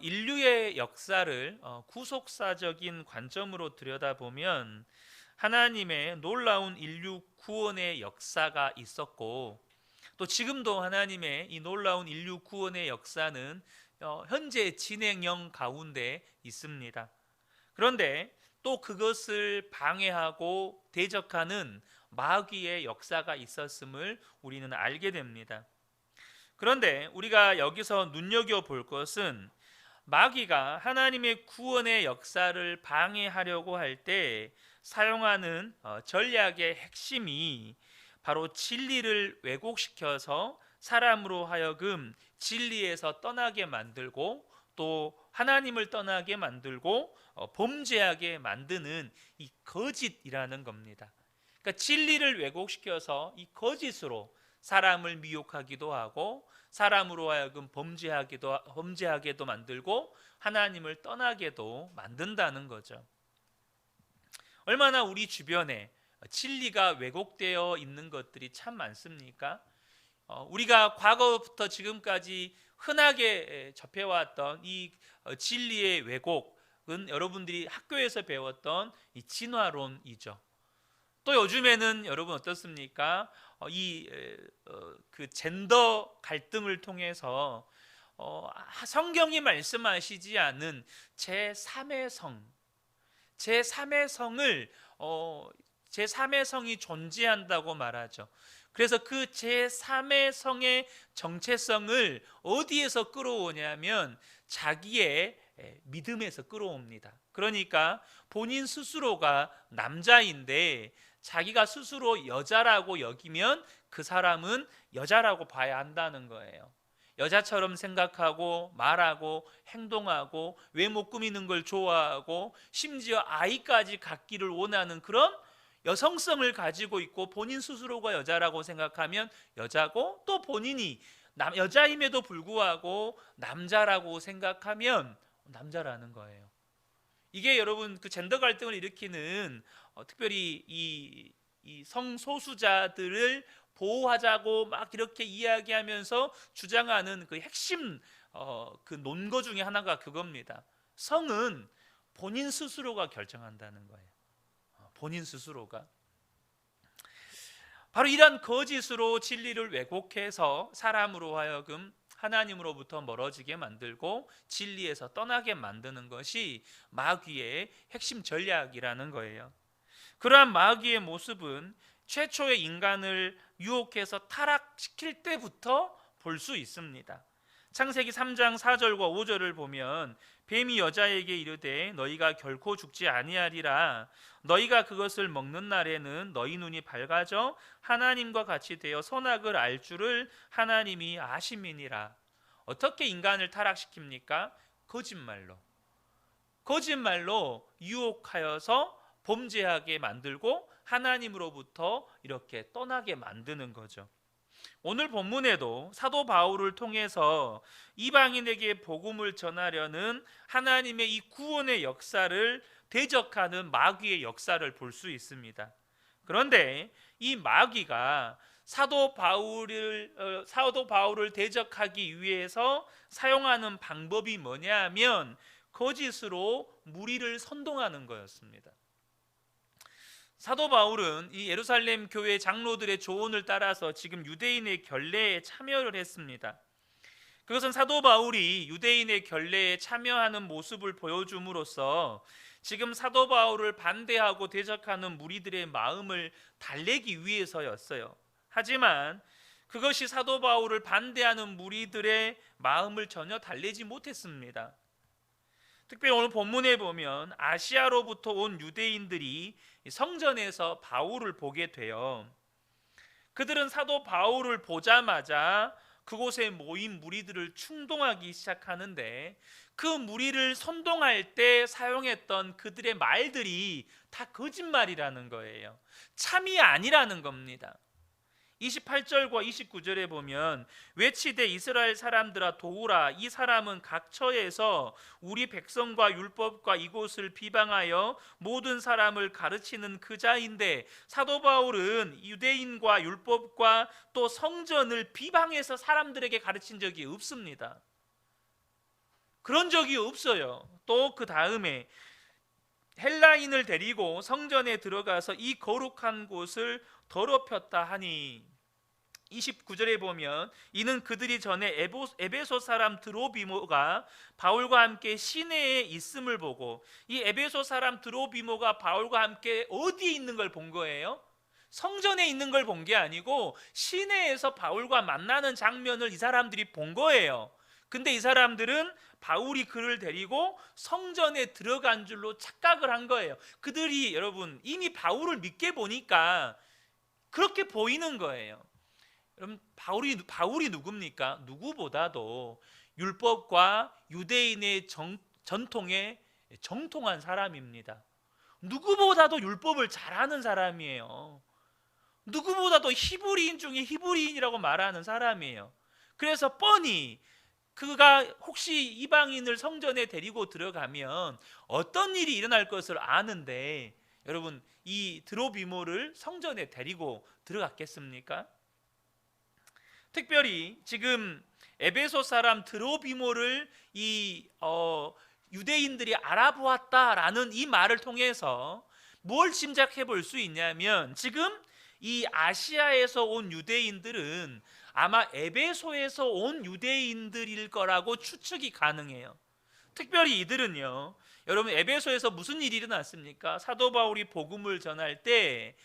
인류의 역사를 구속사적인 관점으로 들여다보면 하나님의 놀라운 인류 구원의 역사가 있었고, 또 지금도 하나님의 이 놀라운 인류 구원의 역사는 현재 진행형 가운데 있습니다. 그런데 또 그것을 방해하고 대적하는 마귀의 역사가 있었음을 우리는 알게 됩니다. 그런데 우리가 여기서 눈여겨볼 것은 마귀가 하나님의 구원의 역사를 방해하려고 할 때 사용하는 전략의 핵심이 바로 진리를 왜곡시켜서 사람으로 하여금 진리에서 떠나게 만들고, 또 하나님을 떠나게 만들고 범죄하게 만드는 이 거짓이라는 겁니다. 그러니까 진리를 왜곡시켜서 이 거짓으로 사람을 미혹하기도 하고, 사람으로 하여금 범죄하게도 만들고, 하나님을 떠나게도 만든다는 거죠. 얼마나 우리 주변에 진리가 왜곡되어 있는 것들이 참 많습니까? 우리가 과거부터 지금까지 흔하게 접해왔던 이 진리의 왜곡은 여러분들이 학교에서 배웠던 이 진화론이죠. 또 요즘에는 여러분 어떻습니까? 그 젠더 갈등을 통해서 성경이 말씀하시지 않은 제3의 성, 제3의 성을 제3의 성이 존재한다고 말하죠. 그래서 그 제3의 성의 정체성을 어디에서 끌어오냐면 자기의 믿음에서 끌어옵니다. 그러니까 본인 스스로가 남자인데 자기가 스스로 여자라고 여기면 그 사람은 여자라고 봐야 한다는 거예요. 여자처럼 생각하고 말하고 행동하고 외모 꾸미는 걸 좋아하고 심지어 아이까지 갖기를 원하는 그런 여성성을 가지고 있고, 본인 스스로가 여자라고 생각하면 여자고, 또 본인이 여자임에도 불구하고 남자라고 생각하면 남자라는 거예요. 이게 여러분 그 젠더 갈등을 일으키는 특별히 이 성소수자들을 보호하자고 막 이렇게 이야기하면서 주장하는 그 핵심 그 논거 중에 하나가 그겁니다. 성은 본인 스스로가 결정한다는 거예요. 본인 스스로가. 바로 이런 거짓으로 진리를 왜곡해서 사람으로 하여금 하나님으로부터 멀어지게 만들고 진리에서 떠나게 만드는 것이 마귀의 핵심 전략이라는 거예요. 그러한 마귀의 모습은 최초의 인간을 유혹해서 타락시킬 때부터 볼 수 있습니다. 창세기 3장 4절과 5절을 보면 뱀이 여자에게 이르되 너희가 결코 죽지 아니하리라. 너희가 그것을 먹는 날에는 너희 눈이 밝아져 하나님과 같이 되어 선악을 알 줄을 하나님이 아심이니라. 어떻게 인간을 타락시킵니까? 거짓말로 유혹하여서 범죄하게 만들고 하나님으로부터 이렇게 떠나게 만드는 거죠. 오늘 본문에도 사도 바울을 통해서 이방인에게 복음을 전하려는 하나님의 이 구원의 역사를 대적하는 마귀의 역사를 볼 수 있습니다. 그런데 이 마귀가 사도 바울을 대적하기 위해서 사용하는 방법이 뭐냐 하면 거짓으로 무리를 선동하는 거였습니다. 사도 바울은 이 예루살렘 교회 장로들의 조언을 따라서 지금 유대인의 결례에 참여를 했습니다. 그것은 사도 바울이 유대인의 결례에 참여하는 모습을 보여줌으로써 지금 사도 바울을 반대하고 대적하는 무리들의 마음을 달래기 위해서였어요. 하지만 그것이 사도 바울을 반대하는 무리들의 마음을 전혀 달래지 못했습니다. 특별히 오늘 본문에 보면 아시아로부터 온 유대인들이 성전에서 바울을 보게 돼요. 그들은 사도 바울을 보자마자 그곳에 모인 무리들을 충동하기 시작하는데, 그 무리를 선동할 때 사용했던 그들의 말들이 다 거짓말이라는 거예요. 참이 아니라는 겁니다. 28절과 29절에 보면 외치되 이스라엘 사람들아 도우라. 이 사람은 각처에서 우리 백성과 율법과 이곳을 비방하여 모든 사람을 가르치는 그 자인데, 사도 바울은 유대인과 율법과 또 성전을 비방해서 사람들에게 가르친 적이 없습니다. 그런 적이 없어요. 또 그 다음에 헬라인을 데리고 성전에 들어가서 이 거룩한 곳을 더럽혔다 하니 29절에 보면 이는 그들이 전에 에베소 사람 드로비모가 바울과 함께 시내에 있음을 보고, 이 에베소 사람 드로비모가 바울과 함께 어디에 있는 걸 본 거예요? 성전에 있는 걸 본 게 아니고 시내에서 바울과 만나는 장면을 이 사람들이 본 거예요. 근데 이 사람들은 바울이 그를 데리고 성전에 들어간 줄로 착각을 한 거예요. 그들이 여러분 이미 바울을 믿게 보니까 그렇게 보이는 거예요. 여러분 바울이 누굽니까? 누구보다도 율법과 유대인의 전통에 정통한 사람입니다. 누구보다도 율법을 잘하는 사람이에요. 누구보다도 히브리인 중에 히브리인이라고 말하는 사람이에요. 그래서 뻔히 그가 혹시 이방인을 성전에 데리고 들어가면 어떤 일이 일어날 것을 아는데, 여러분 이 드로비모를 성전에 데리고 들어갔겠습니까? 특별히 지금 에베소 사람 드로비모를 유대인들이 알아보았다라는 이 말을 통해서 뭘 짐작해 볼 수 있냐면, 지금 이 아시아에서 온 유대인들은 아마 에베소에서 온 유대인들일 거라고 추측이 가능해요. 특별히 이들은요, 여러분 에베소에서 무슨 일이 일어났습니까? 사도 바울이 복음을 전할 때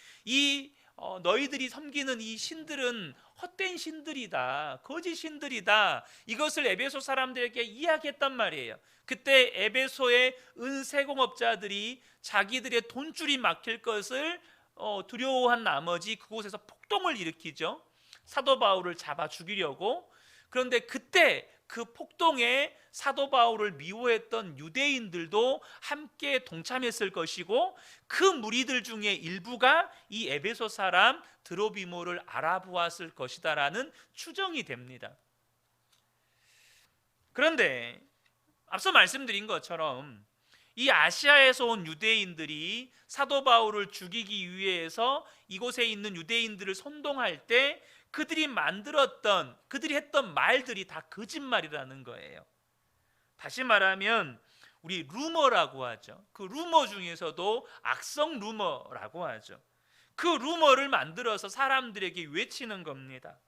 너희들이 섬기는 이 신들은 헛된 신들이다, 거짓 신들이다, 이것을 에베소 사람들에게 이야기했단 말이에요. 그때 에베소의 은세공업자들이 자기들의 돈줄이 막힐 것을 두려워한 나머지 그곳에서 폭동을 일으키죠. 사도 바울을 잡아 죽이려고. 그런데 그때 그 폭동에 사도 바울을 미워했던 유대인들도 함께 동참했을 것이고, 그 무리들 중에 일부가 이 에베소 사람 드로비모를 알아보았을 것이다라는 추정이 됩니다. 그런데 앞서 말씀드린 것처럼 이 아시아에서 온 유대인들이 사도 바울을 죽이기 위해서 이곳에 있는 유대인들을 선동할 때 그들이 했던 말들이 다 거짓말이라는 거예요. 다시 말하면 우리 루머라고 하죠. 그 루머 중에서도 악성 루머라고 하죠. 그 루머를 만들어서 사람들에게 외치는 겁니다.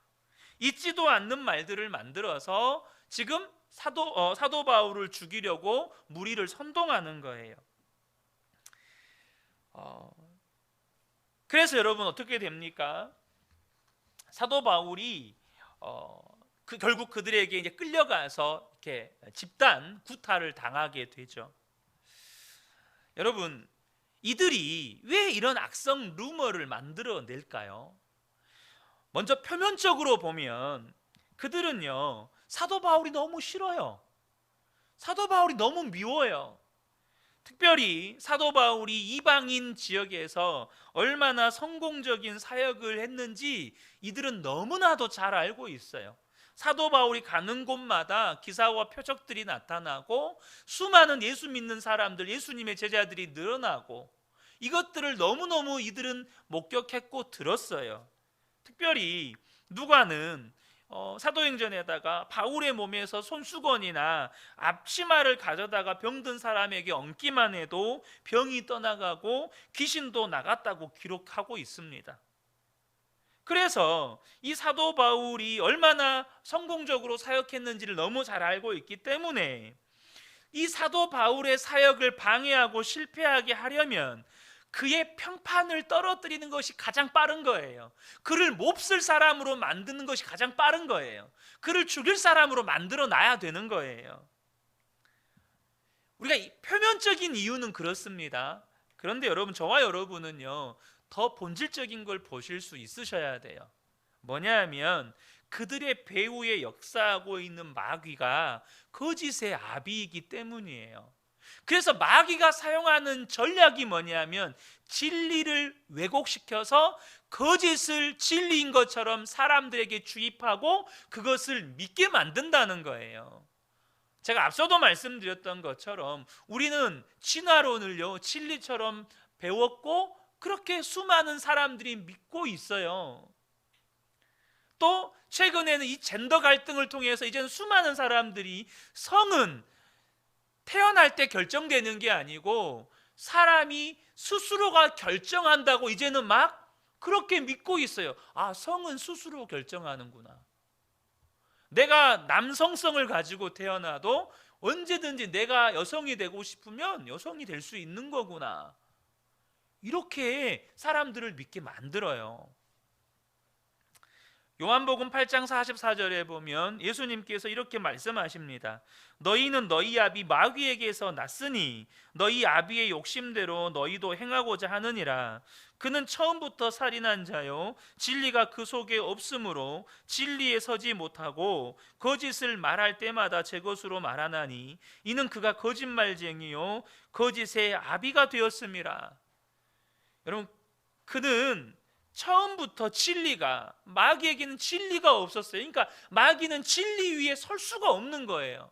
있지도 않는 말들을 만들어서 지금 사도 바울을 죽이려고 무리를 선동하는 거예요. 그래서 여러분 어떻게 됩니까? 사도 바울이 결국 그들에게 이제 끌려가서 이렇게 집단 구타를 당하게 되죠. 여러분 이들이 왜 이런 악성 루머를 만들어낼까요? 먼저 표면적으로 보면 그들은요, 사도 바울이 너무 싫어요. 사도 바울이 너무 미워요. 특별히 사도 바울이 이방인 지역에서 얼마나 성공적인 사역을 했는지 이들은 너무나도 잘 알고 있어요. 사도 바울이 가는 곳마다 기사와 표적들이 나타나고 수많은 예수 믿는 사람들, 예수님의 제자들이 늘어나고, 이것들을 너무너무 이들은 목격했고 들었어요. 특별히 누가는 사도행전에다가 바울의 몸에서 손수건이나 앞치마를 가져다가 병든 사람에게 얹기만 해도 병이 떠나가고 귀신도 나갔다고 기록하고 있습니다. 그래서 이 사도 바울이 얼마나 성공적으로 사역했는지를 너무 잘 알고 있기 때문에 이 사도 바울의 사역을 방해하고 실패하게 하려면 그의 평판을 떨어뜨리는 것이 가장 빠른 거예요. 그를 몹쓸 사람으로 만드는 것이 가장 빠른 거예요. 그를 죽일 사람으로 만들어 놔야 되는 거예요. 우리가 표면적인 이유는 그렇습니다. 그런데 여러분, 저와 여러분은요, 더 본질적인 걸 보실 수 있으셔야 돼요. 뭐냐 하면 그들의 배후에 역사하고 있는 마귀가 거짓의 아비이기 때문이에요. 그래서 마귀가 사용하는 전략이 뭐냐면 진리를 왜곡시켜서 거짓을 진리인 것처럼 사람들에게 주입하고 그것을 믿게 만든다는 거예요. 제가 앞서도 말씀드렸던 것처럼 우리는 진화론을요, 진리처럼 배웠고 그렇게 수많은 사람들이 믿고 있어요. 또 최근에는 이 젠더 갈등을 통해서 이제는 수많은 사람들이 성은 태어날 때 결정되는 게 아니고 사람이 스스로가 결정한다고 이제는 막 그렇게 믿고 있어요. 아, 성은 스스로 결정하는구나. 내가 남성성을 가지고 태어나도 언제든지 내가 여성이 되고 싶으면 여성이 될 수 있는 거구나. 이렇게 사람들을 믿게 만들어요. 요한복음 8장 44절에 보면 예수님께서 이렇게 말씀하십니다. 너희는 너희 아비 마귀에게서 났으니 너희 아비의 욕심대로 너희도 행하고자 하느니라. 그는 처음부터 살인한 자요 진리가 그 속에 없으므로 진리에 서지 못하고 거짓을 말할 때마다 제 것으로 말하나니 이는 그가 거짓말쟁이요 거짓의 아비가 되었음이라. 여러분, 그는 처음부터 진리가, 마귀에게는 진리가 없었어요. 그러니까 마귀는 진리 위에 설 수가 없는 거예요.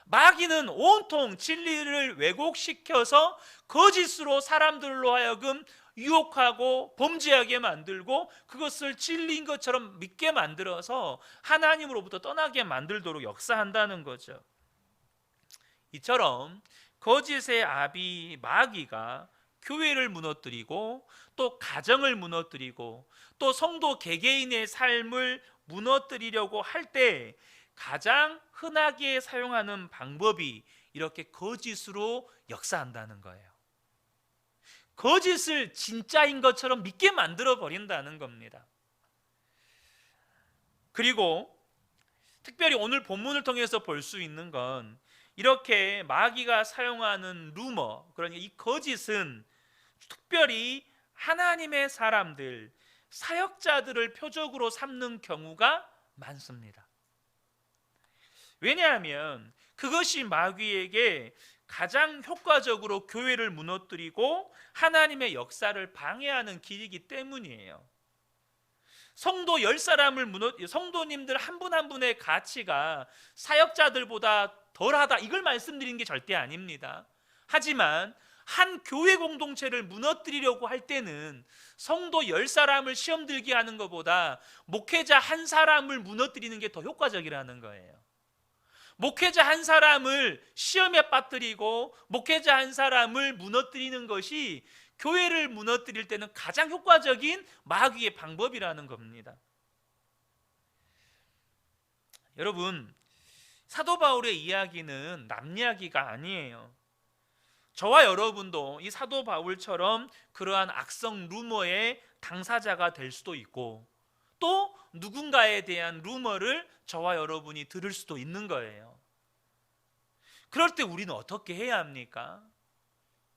마귀는 온통 진리를 왜곡시켜서 거짓으로 사람들로 하여금 유혹하고 범죄하게 만들고 그것을 진리인 것처럼 믿게 만들어서 하나님으로부터 떠나게 만들도록 역사한다는 거죠. 이처럼 거짓의 아비 마귀가 교회를 무너뜨리고 또 가정을 무너뜨리고 또 성도 개개인의 삶을 무너뜨리려고 할 때 가장 흔하게 사용하는 방법이 이렇게 거짓으로 역사한다는 거예요. 거짓을 진짜인 것처럼 믿게 만들어 버린다는 겁니다. 그리고 특별히 오늘 본문을 통해서 볼 수 있는 건 이렇게 마귀가 사용하는 루머, 그러니까 이 거짓은 특별히 하나님의 사람들, 사역자들을 표적으로 삼는 경우가 많습니다. 왜냐하면 그것이 마귀에게 가장 효과적으로 교회를 무너뜨리고 하나님의 역사를 방해하는 길이기 때문이에요. 성도 10사람을 성도님들 한 분 한 분의 가치가 사역자들보다 덜하다, 이걸 말씀드리는 게 절대 아닙니다. 하지만 한 교회 공동체를 무너뜨리려고 할 때는 성도 10사람을 시험 들게 하는 것보다 목회자 한 사람을 무너뜨리는 게 더 효과적이라는 거예요. 목회자 한 사람을 시험에 빠뜨리고 목회자 한 사람을 무너뜨리는 것이 교회를 무너뜨릴 때는 가장 효과적인 마귀의 방법이라는 겁니다. 여러분, 사도 바울의 이야기는 남 이야기가 아니에요. 저와 여러분도 이 사도 바울처럼 그러한 악성 루머의 당사자가 될 수도 있고 또 누군가에 대한 루머를 저와 여러분이 들을 수도 있는 거예요. 그럴 때 우리는 어떻게 해야 합니까?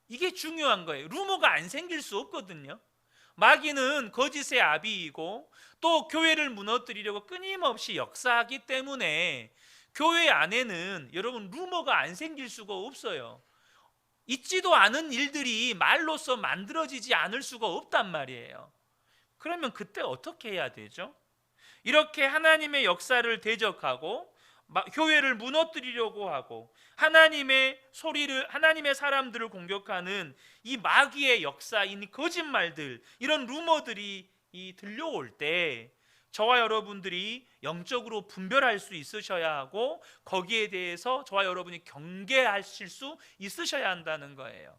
이게 중요한 거예요. 루머가 안 생길 수 없거든요. 마귀는 거짓의 아비이고 또 교회를 무너뜨리려고 끊임없이 역사하기 때문에 교회 안에는 여러분 루머가 안 생길 수가 없어요. 있지도 않은 일들이 말로써 만들어지지 않을 수가 없단 말이에요. 그러면 그때 어떻게 해야 되죠? 이렇게 하나님의 역사를 대적하고 교회를 무너뜨리려고 하고 하나님의 사람들을 공격하는 이 마귀의 역사인 거짓말들, 이런 루머들이 들려올 때 저와 여러분들이 영적으로 분별할 수 있으셔야 하고 거기에 대해서 저와 여러분이 경계하실 수 있으셔야 한다는 거예요.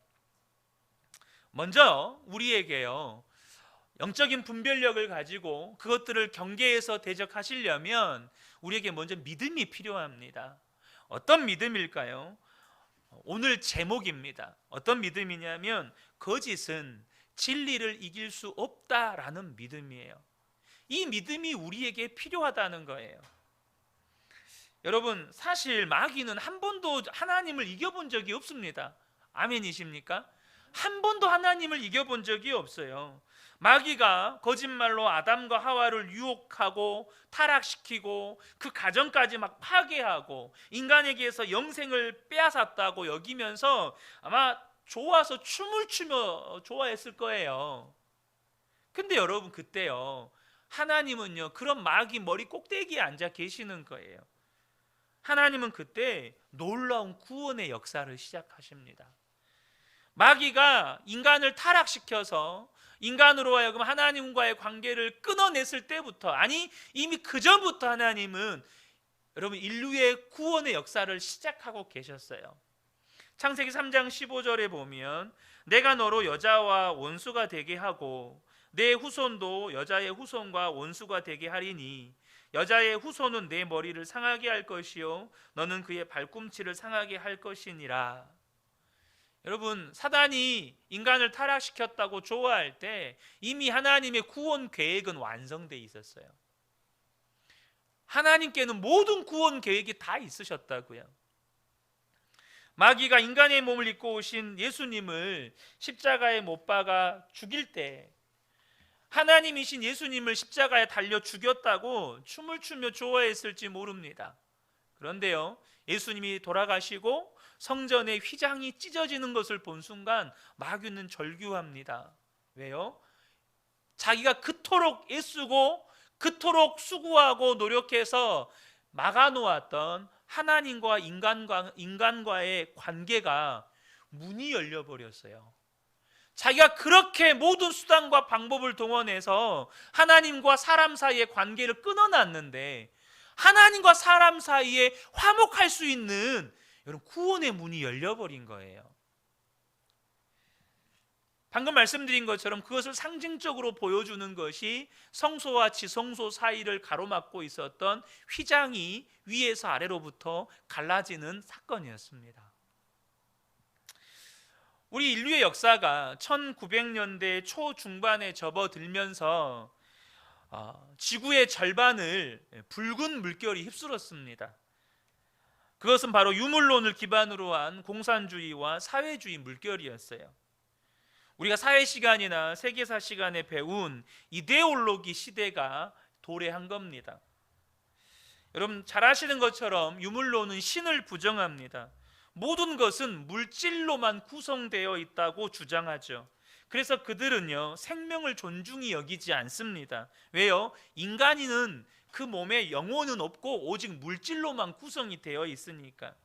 먼저 우리에게요, 영적인 분별력을 가지고 그것들을 경계해서 대적하시려면 우리에게 먼저 믿음이 필요합니다. 어떤 믿음일까요? 오늘 제목입니다. 어떤 믿음이냐면 거짓은 진리를 이길 수 없다라는 믿음이에요. 이 믿음이 우리에게 필요하다는 거예요. 여러분, 사실 마귀는 한 번도 하나님을 이겨본 적이 없습니다. 아멘이십니까? 한 번도 하나님을 이겨본 적이 없어요. 마귀가 거짓말로 아담과 하와를 유혹하고 타락시키고 그 가정까지 막 파괴하고 인간에게서 영생을 빼앗았다고 여기면서 아마 좋아서 춤을 추며 좋아했을 거예요. 근데 여러분, 그때요, 하나님은요 그런 마귀 머리 꼭대기에 앉아 계시는 거예요. 하나님은 그때 놀라운 구원의 역사를 시작하십니다. 마귀가 인간을 타락시켜서 인간으로 하여금 하나님과의 관계를 끊어냈을 때부터, 아니 이미 그 전부터 하나님은 여러분 인류의 구원의 역사를 시작하고 계셨어요. 창세기 3장 15절에 보면 내가 너로 여자와 원수가 되게 하고 내 후손도 여자의 후손과 원수가 되게 하리니 여자의 후손은 내 머리를 상하게 할 것이요 너는 그의 발꿈치를 상하게 할 것이니라. 여러분, 사단이 인간을 타락시켰다고 좋아할 때 이미 하나님의 구원 계획은 완성되어 있었어요. 하나님께는 모든 구원 계획이 다 있으셨다고요. 마귀가 인간의 몸을 입고 오신 예수님을 십자가에 못 박아 죽일 때 하나님이신 예수님을 십자가에 달려 죽였다고 춤을 추며 좋아했을지 모릅니다. 그런데요, 예수님이 돌아가시고 성전의 휘장이 찢어지는 것을 본 순간 마귀는 절규합니다. 왜요? 자기가 그토록 애쓰고 그토록 수고하고 노력해서 막아놓았던 하나님과 인간과의 관계가 문이 열려버렸어요. 자기가 그렇게 모든 수단과 방법을 동원해서 하나님과 사람 사이의 관계를 끊어놨는데 하나님과 사람 사이에 화목할 수 있는 여러분 구원의 문이 열려버린 거예요. 방금 말씀드린 것처럼 그것을 상징적으로 보여주는 것이 성소와 지성소 사이를 가로막고 있었던 휘장이 위에서 아래로부터 갈라지는 사건이었습니다. 우리 인류의 역사가 1900년대 초중반에 접어들면서 지구의 절반을 붉은 물결이 휩쓸었습니다. 그것은 바로 유물론을 기반으로 한 공산주의와 사회주의 물결이었어요. 우리가 사회 시간이나 세계사 시간에 배운 이데올로기 시대가 도래한 겁니다. 여러분 잘 아시는 것처럼 유물론은 신을 부정합니다. 모든 것은 물질로만 구성되어 있다고 주장하죠. 그래서 그들은요 생명을 존중히 여기지 않습니다. 왜요? 인간인은 그 몸에 영혼은 없고 오직 물질로만 구성이 되어 있으니까.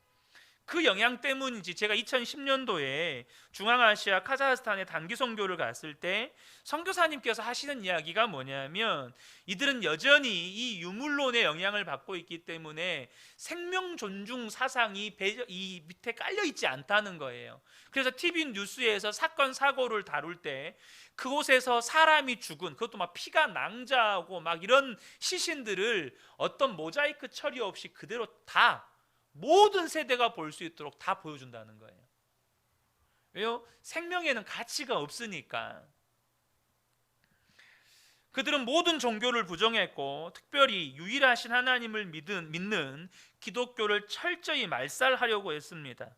그 영향 때문인지 제가 2010년도에 중앙아시아 카자흐스탄에 단기 선교를 갔을 때 선교사님께서 하시는 이야기가 뭐냐면 이들은 여전히 이 유물론의 영향을 받고 있기 때문에 생명 존중 사상이 이 밑에 깔려 있지 않다는 거예요. 그래서 TV 뉴스에서 사건 사고를 다룰 때 그곳에서 사람이 죽은, 그것도 막 피가 낭자하고 막 이런 시신들을 어떤 모자이크 처리 없이 그대로 다 모든 세대가 볼 수 있도록 다 보여준다는 거예요. 왜요? 생명에는 가치가 없으니까. 그들은 모든 종교를 부정했고 특별히 유일하신 하나님을 믿는 기독교를 철저히 말살하려고 했습니다.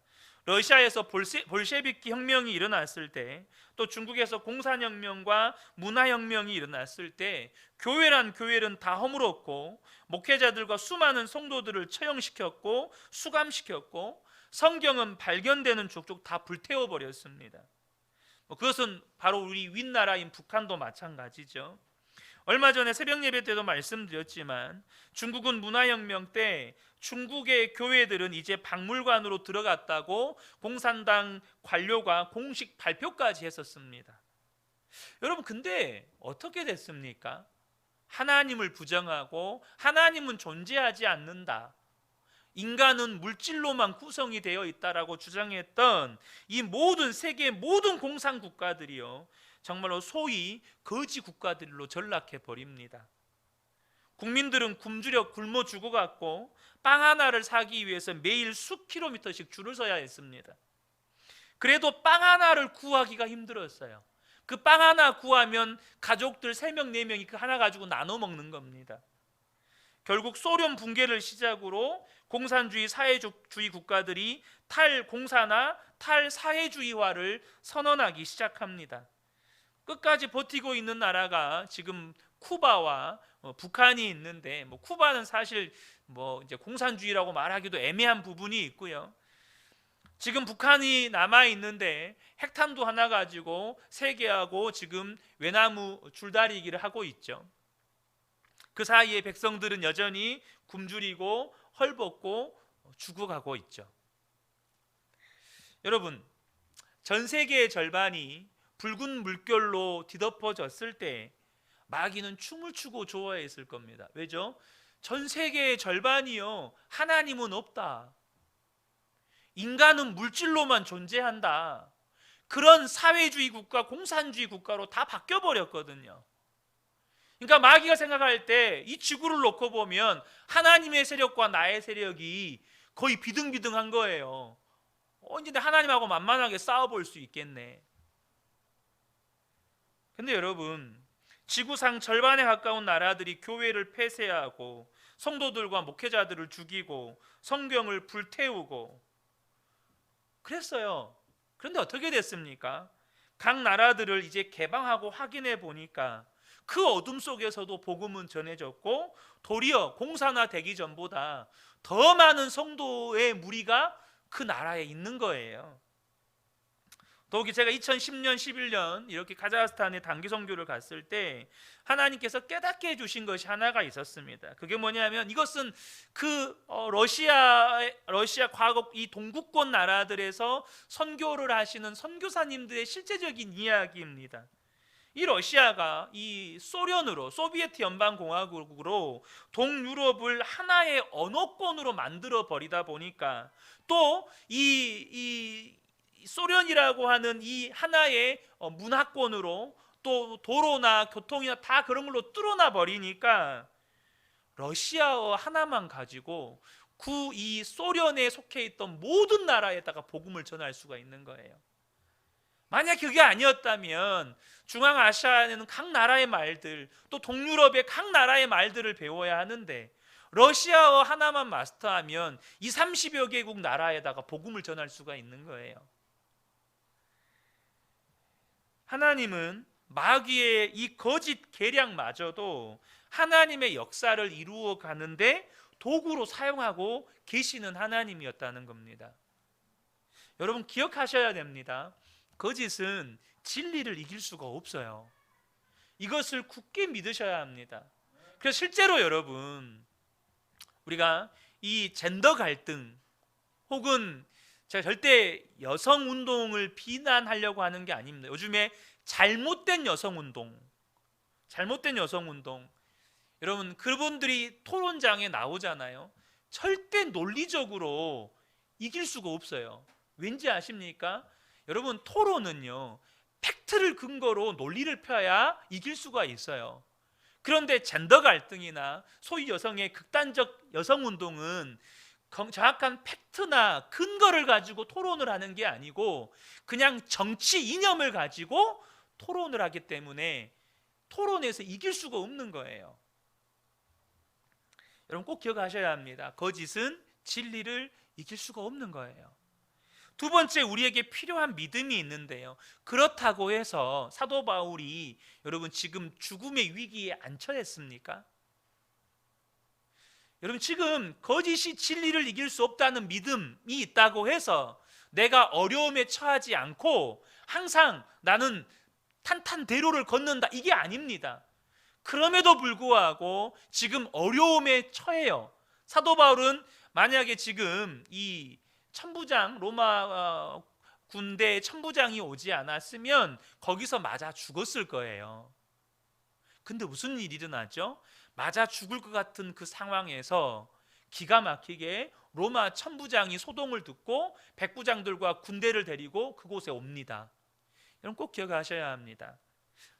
러시아에서 볼셰비키 혁명이 일어났을 때, 또 중국에서 공산혁명과 문화혁명이 일어났을 때 교회는 다 허물었고 목회자들과 수많은 성도들을 처형시켰고 수감시켰고 성경은 발견되는 족족 다 불태워버렸습니다. 그것은 바로 우리 윗나라인 북한도 마찬가지죠. 얼마 전에 새벽 예배 때도 말씀드렸지만 중국은 문화혁명 때 중국의 교회들은 이제 박물관으로 들어갔다고 공산당 관료가 공식 발표까지 했었습니다. 여러분 근데 어떻게 됐습니까? 하나님을 부정하고 하나님은 존재하지 않는다, 인간은 물질로만 구성이 되어 있다라고 주장했던 이 모든 세계 모든 공산 국가들이요 정말로 소위 거지 국가들로 전락해 버립니다. 국민들은 굶어 죽어갔고 빵 하나를 사기 위해서 매일 수 킬로미터씩 줄을 서야 했습니다. 그래도 빵 하나를 구하기가 힘들었어요. 그 빵 하나 구하면 가족들 3명 4명이 그 하나 가지고 나눠 먹는 겁니다. 결국 소련 붕괴를 시작으로 공산주의 사회주의 국가들이 탈공산화, 탈사회주의화를 선언하기 시작합니다. 끝까지 버티고 있는 나라가 지금 쿠바와 북한이 있는데, 쿠바는 사실 이제 공산주의라고 말하기도 애매한 부분이 있고요. 지금 북한이 남아 있는데 핵탄두 하나 가지고 세계하고 지금 외나무 줄다리기를 하고 있죠. 그 사이에 백성들은 여전히 굶주리고 헐벗고 죽어가고 있죠. 여러분, 전 세계의 절반이 붉은 물결로 뒤덮어졌을 때 마귀는 춤을 추고 좋아했을 겁니다. 왜죠? 전 세계의 절반이요 하나님은 없다, 인간은 물질로만 존재한다. 그런 사회주의 국가, 공산주의 국가로 다 바뀌어 버렸거든요. 그러니까 마귀가 생각할 때 이 지구를 놓고 보면 하나님의 세력과 나의 세력이 거의 비등비등한 거예요. 이제 하나님하고 만만하게 싸워볼 수 있겠네. 근데 여러분, 지구상 절반에 가까운 나라들이 교회를 폐쇄하고 성도들과 목회자들을 죽이고 성경을 불태우고 그랬어요. 그런데 어떻게 됐습니까? 각 나라들을 이제 개방하고 확인해 보니까 그 어둠 속에서도 복음은 전해졌고 도리어 공산화되기 전보다 더 많은 성도의 무리가 그 나라에 있는 거예요. 더욱이 제가 2010년, 11년 이렇게 카자흐스탄에 단기 선교를 갔을 때 하나님께서 깨닫게 해주신 것이 하나가 있었습니다. 그게 뭐냐면 이것은 그 러시아 과거 이 동구권 나라들에서 선교를 하시는 선교사님들의 실제적인 이야기입니다. 이 러시아가 이 소비에트 연방공화국으로 동유럽을 하나의 언어권으로 만들어 버리다 보니까 또 이 소련이라고 하는 이 하나의 문화권으로 또 도로나 교통이나 다 그런 걸로 뚫어놔 버리니까 러시아어 하나만 가지고 이 소련에 속해 있던 모든 나라에다가 복음을 전할 수가 있는 거예요. 만약 그게 아니었다면 중앙아시아에는 각 나라의 말들, 또 동유럽의 각 나라의 말들을 배워야 하는데 러시아어 하나만 마스터하면 30여 개국 나라에다가 복음을 전할 수가 있는 거예요. 하나님은 마귀의 이 거짓 계략마저도 하나님의 역사를 이루어 가는데 도구로 사용하고 계시는 하나님이었다는 겁니다. 여러분 기억하셔야 됩니다. 거짓은 진리를 이길 수가 없어요. 이것을 굳게 믿으셔야 합니다. 그래서 실제로 여러분 우리가 이 젠더 갈등 혹은 제가 절대 여성 운동을 비난하려고 하는 게 아닙니다. 요즘에 잘못된 여성 운동 여러분 그분들이 토론장에 나오잖아요. 절대 논리적으로 이길 수가 없어요. 왠지 아십니까? 여러분 토론은요 팩트를 근거로 논리를 펴야 이길 수가 있어요. 그런데 젠더 갈등이나 소위 여성의 극단적 여성 운동은 정확한 팩트나 근거를 가지고 토론을 하는 게 아니고 그냥 정치 이념을 가지고 토론을 하기 때문에 토론에서 이길 수가 없는 거예요. 여러분 꼭 기억하셔야 합니다. 거짓은 진리를 이길 수가 없는 거예요. 두 번째 우리에게 필요한 믿음이 있는데요. 그렇다고 해서 사도 바울이 여러분 지금 죽음의 위기에 안 처했습니까? 여러분 지금 거짓이 진리를 이길 수 없다는 믿음이 있다고 해서 내가 어려움에 처하지 않고 항상 나는 탄탄대로를 걷는다 이게 아닙니다. 그럼에도 불구하고 지금 어려움에 처해요. 사도 바울은 만약에 지금 이 천부장 로마 군대 천부장이 오지 않았으면 거기서 맞아 죽었을 거예요. 근데 무슨 일이 일어나죠? 맞아 죽을 것 같은 그 상황에서 기가 막히게 로마 천부장이 소동을 듣고 백부장들과 군대를 데리고 그곳에 옵니다. 여러분 꼭 기억하셔야 합니다.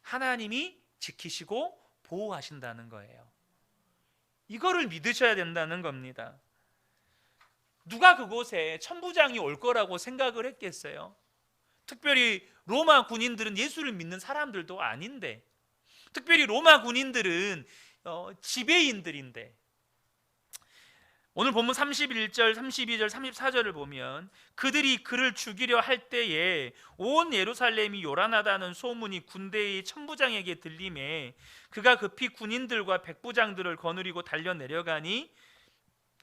하나님이 지키시고 보호하신다는 거예요. 이거를 믿으셔야 된다는 겁니다. 누가 그곳에 천부장이 올 거라고 생각을 했겠어요? 특별히 로마 군인들은 예수를 믿는 사람들도 아닌데, 특별히 로마 군인들은 지배인들인데, 오늘 본문 31절, 32절, 34절을 보면 그들이 그를 죽이려 할 때에 온 예루살렘이 요란하다는 소문이 군대의 천부장에게 들림에 그가 급히 군인들과 백부장들을 거느리고 달려 내려가니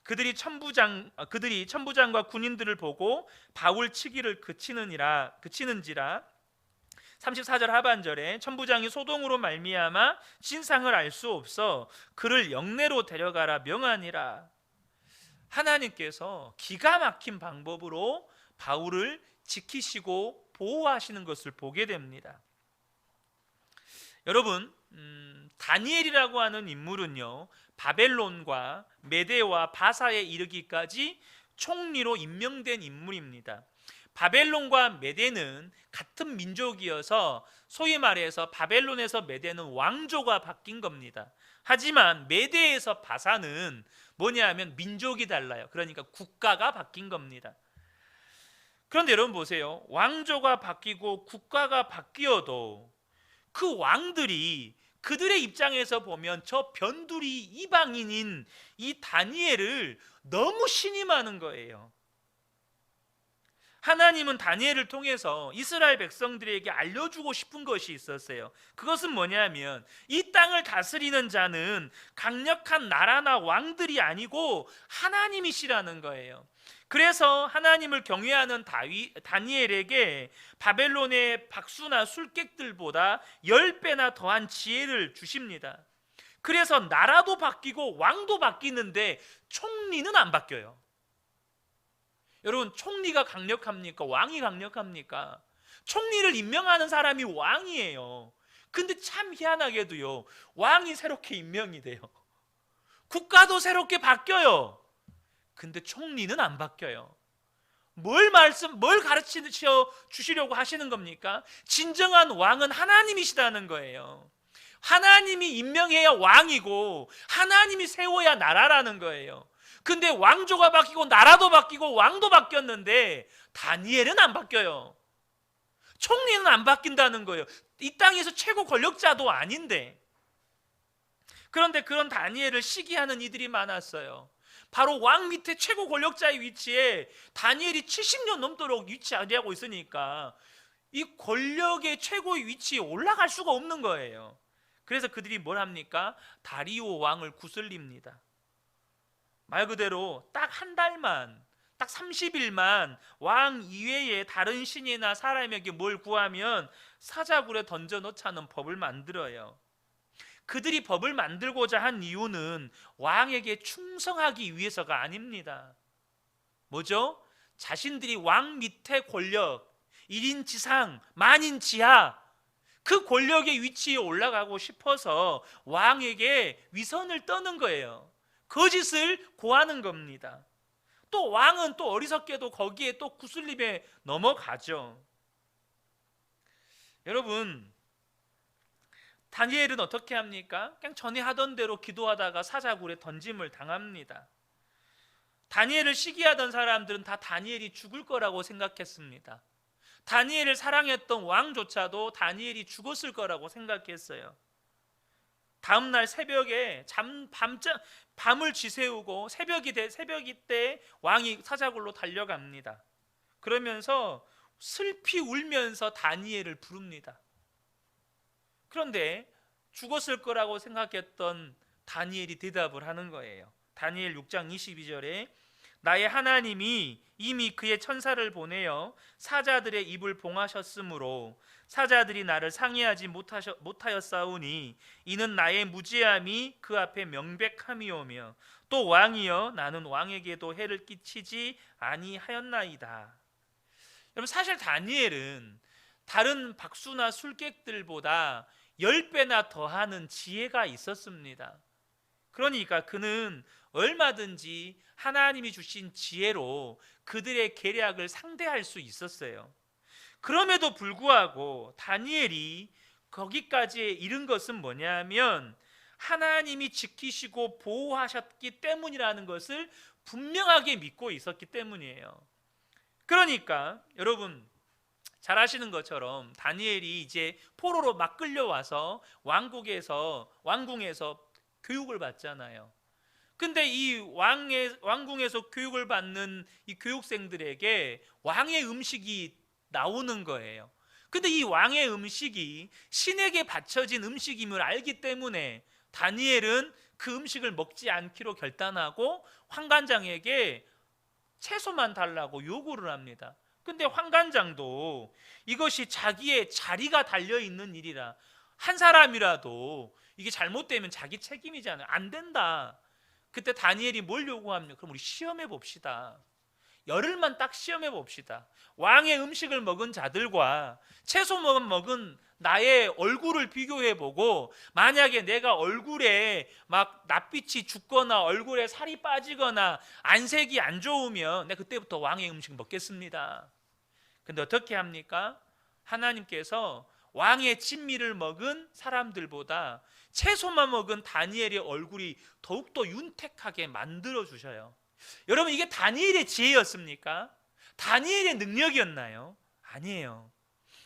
그들이 천부장과 군인들을 보고 바울 치기를 그치는지라 34절 하반절에 천부장이 소동으로 말미암아 진상을 알 수 없어 그를 영내로 데려가라 명하니라. 하나님께서 기가 막힌 방법으로 바울을 지키시고 보호하시는 것을 보게 됩니다. 여러분 다니엘이라고 하는 인물은요 바벨론과 메대와 바사에 이르기까지 총리로 임명된 인물입니다. 바벨론과 메대는 같은 민족이어서 소위 말해서 바벨론에서 메대는 왕조가 바뀐 겁니다. 하지만 메대에서 바사는 뭐냐면 민족이 달라요. 그러니까 국가가 바뀐 겁니다. 그런데 여러분 보세요. 왕조가 바뀌고 국가가 바뀌어도 그 왕들이 그들의 입장에서 보면 저 변두리 이방인인 이 다니엘을 너무 신임하는 거예요. 하나님은 다니엘을 통해서 이스라엘 백성들에게 알려주고 싶은 것이 있었어요. 그것은 뭐냐면 이 땅을 다스리는 자는 강력한 나라나 왕들이 아니고 하나님이시라는 거예요. 그래서 하나님을 경외하는 다니엘에게 바벨론의 박수나 술객들보다 10배나 더한 지혜를 주십니다. 그래서 나라도 바뀌고 왕도 바뀌는데 총리는 안 바뀌어요. 여러분, 총리가 강력합니까? 왕이 강력합니까? 총리를 임명하는 사람이 왕이에요. 근데 참 희한하게도요, 왕이 새롭게 임명이 돼요. 국가도 새롭게 바뀌어요. 근데 총리는 안 바뀌어요. 뭘 가르쳐 주시려고 하시는 겁니까? 진정한 왕은 하나님이시다는 거예요. 하나님이 임명해야 왕이고 하나님이 세워야 나라라는 거예요. 근데 왕조가 바뀌고 나라도 바뀌고 왕도 바뀌었는데 다니엘은 안 바뀌어요. 총리는 안 바뀐다는 거예요. 이 땅에서 최고 권력자도 아닌데. 그런데 그런 다니엘을 시기하는 이들이 많았어요. 바로 왕 밑에 최고 권력자의 위치에 다니엘이 70년 넘도록 위치하고 있으니까 이 권력의 최고의 위치에 올라갈 수가 없는 거예요. 그래서 그들이 뭘 합니까? 다리오 왕을 구슬립니다. 말 그대로 딱 한 달만, 딱 30일만 왕 이외에 다른 신이나 사람에게 뭘 구하면 사자굴에 던져 넣자는 법을 만들어요. 그들이 법을 만들고자 한 이유는 왕에게 충성하기 위해서가 아닙니다. 뭐죠? 자신들이 왕 밑에 권력, 1인 지상, 만인 지하, 그 권력의 위치에 올라가고 싶어서 왕에게 위선을 떠는 거예요. 거짓을 고하는 겁니다. 또 왕은 또 어리석게도 거기에 또 구슬림에 넘어가죠. 여러분, 다니엘은 어떻게 합니까? 그냥 전에 하던 대로 기도하다가 사자굴에 던짐을 당합니다. 다니엘을 시기하던 사람들은 다 다니엘이 죽을 거라고 생각했습니다. 다니엘을 사랑했던 왕조차도 다니엘이 죽었을 거라고 생각했어요. 다음날 새벽에 밤을 지새우고 새벽이 때 왕이 사자굴로 달려갑니다. 그러면서 슬피 울면서 다니엘을 부릅니다. 그런데 죽었을 거라고 생각했던 다니엘이 대답을 하는 거예요. 다니엘 6장 22절에 나의 하나님이 이미 그의 천사를 보내어 사자들의 입을 봉하셨으므로 사자들이 나를 상해하지 못하였사오니 이는 나의 무죄함이 그 앞에 명백함이오며 또 왕이여 나는 왕에게도 해를 끼치지 아니하였나이다. 여러분, 사실 다니엘은 다른 박수나 술객들보다 10배나 더하는 지혜가 있었습니다. 그러니까 그는 얼마든지 하나님이 주신 지혜로 그들의 계략을 상대할 수 있었어요. 그럼에도 불구하고 다니엘이 거기까지 이른 것은 뭐냐면 하나님이 지키시고 보호하셨기 때문이라는 것을 분명하게 믿고 있었기 때문이에요. 그러니까 여러분, 잘 아시는 것처럼 다니엘이 이제 포로로 막 끌려와서 왕궁에서 교육을 받잖아요. 근데 이 왕궁에서 교육을 받는 이 교육생들에게 왕의 음식이 나오는 거예요. 근데 이 왕의 음식이 신에게 바쳐진 음식임을 알기 때문에 다니엘은 그 음식을 먹지 않기로 결단하고 환관장에게 채소만 달라고 요구를 합니다. 근데 환관장도 이것이 자기의 자리가 달려있는 일이라 한 사람이라도 이게 잘못되면 자기 책임이잖아요. 안 된다. 그때 다니엘이 뭘 요구합니까? 그럼 우리 시험해 봅시다. 열흘만 딱 시험해 봅시다. 왕의 음식을 먹은 자들과 채소만 먹은 나의 얼굴을 비교해 보고, 만약에 내가 얼굴에 막 낯빛이 죽거나 얼굴에 살이 빠지거나 안색이 안 좋으면 내가 그때부터 왕의 음식 먹겠습니다. 근데 어떻게 합니까? 하나님께서 왕의 진미를 먹은 사람들보다 채소만 먹은 다니엘의 얼굴이 더욱더 윤택하게 만들어 주셔요. 여러분, 이게 다니엘의 지혜였습니까? 다니엘의 능력이었나요? 아니에요.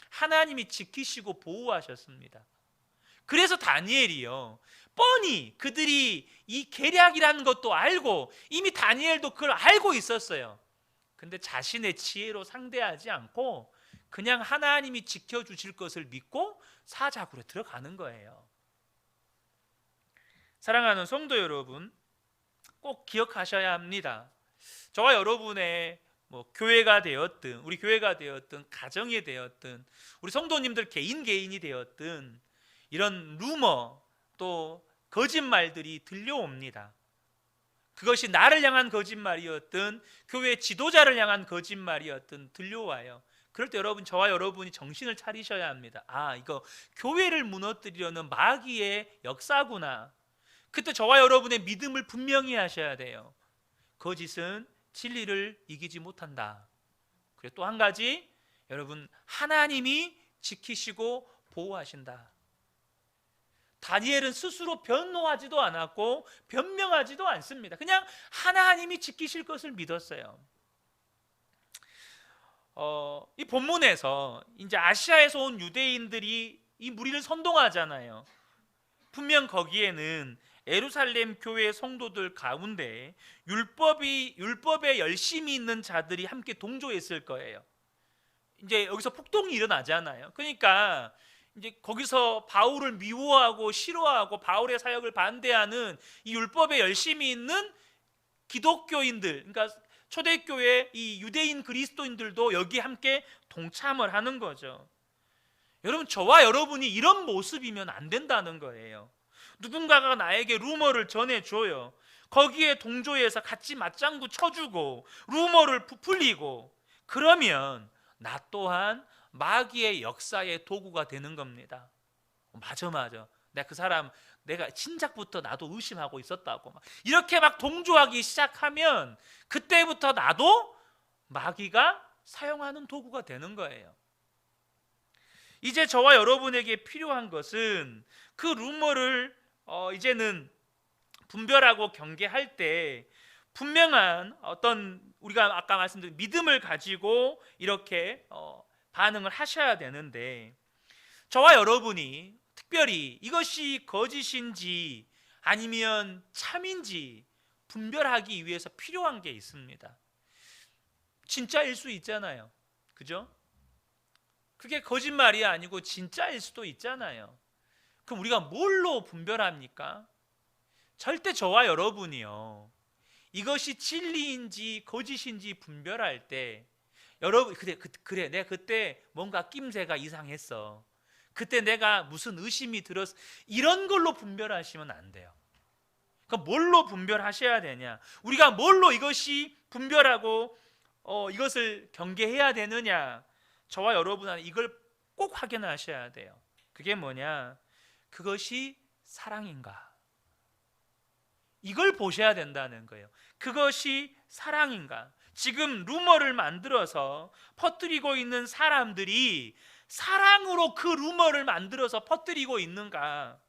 하나님이 지키시고 보호하셨습니다. 그래서 다니엘이요, 뻔히 그들이 이 계략이라는 것도 알고, 이미 다니엘도 그걸 알고 있었어요. 근데 자신의 지혜로 상대하지 않고 그냥 하나님이 지켜주실 것을 믿고 사자굴에 들어가는 거예요. 사랑하는 성도 여러분, 꼭 기억하셔야 합니다. 저와 여러분의 교회가 되었든, 우리 교회가 되었든, 가정이 되었든, 우리 성도님들 개인이 되었든, 이런 루머 또 거짓말들이 들려옵니다. 그것이 나를 향한 거짓말이었든 교회 지도자를 향한 거짓말이었든 들려와요. 그럴 때 여러분, 저와 여러분이 정신을 차리셔야 합니다. 아, 이거 교회를 무너뜨리려는 마귀의 역사구나. 그때 저와 여러분의 믿음을 분명히 하셔야 돼요. 거짓은 진리를 이기지 못한다. 그리고 또 한 가지, 여러분, 하나님이 지키시고 보호하신다. 다니엘은 스스로 변호하지도 않았고 변명하지도 않습니다. 그냥 하나님이 지키실 것을 믿었어요. 이 본문에서 이제 아시아에서 온 유대인들이 이 무리를 선동하잖아요. 분명 거기에는 예루살렘 교회 성도들 가운데 율법에 열심히 있는 자들이 함께 동조했을 거예요. 이제 여기서 폭동이 일어나잖아요. 그러니까 이제 거기서 바울을 미워하고 싫어하고 바울의 사역을 반대하는 이 율법에 열심히 있는 기독교인들, 그러니까 초대교회 이 유대인 그리스도인들도 여기 함께 동참을 하는 거죠. 여러분, 저와 여러분이 이런 모습이면 안 된다는 거예요. 누군가가 나에게 루머를 전해줘요. 거기에 동조해서 같이 맞장구 쳐주고 루머를 부풀리고, 그러면 나 또한 마귀의 역사의 도구가 되는 겁니다. 맞아. 내가 그 사람, 내가 신작부터 나도 의심하고 있었다고 이렇게 막 동조하기 시작하면 그때부터 나도 마귀가 사용하는 도구가 되는 거예요. 이제 저와 여러분에게 필요한 것은 그 루머를 이제는 분별하고 경계할 때 분명한 어떤, 우리가 아까 말씀드린 믿음을 가지고 이렇게 반응을 하셔야 되는데, 저와 여러분이 특별히 이것이 거짓인지 아니면 참인지 분별하기 위해서 필요한 게 있습니다. 진짜일 수 있잖아요. 그죠? 그게 거짓말이 아니고 진짜일 수도 있잖아요. 그럼 우리가 뭘로 분별합니까? 절대 저와 여러분이요, 이것이 진리인지 거짓인지 분별할 때, 여러분, 그래 내가 그때 뭔가 낌새가 이상했어, 그때 내가 무슨 의심이 들었어, 이런 걸로 분별하시면 안 돼요. 그럼 뭘로 분별하셔야 되냐? 우리가 뭘로 이것이 분별하고 이것을 경계해야 되느냐? 저와 여러분은 이걸 꼭 확인하셔야 돼요. 그게 뭐냐? 그것이 사랑인가? 이걸 보셔야 된다는 거예요. 그것이 사랑인가? 지금 루머를 만들어서 퍼뜨리고 있는 사람들이 사랑으로 그 루머를 만들어서 퍼뜨리고 있는가?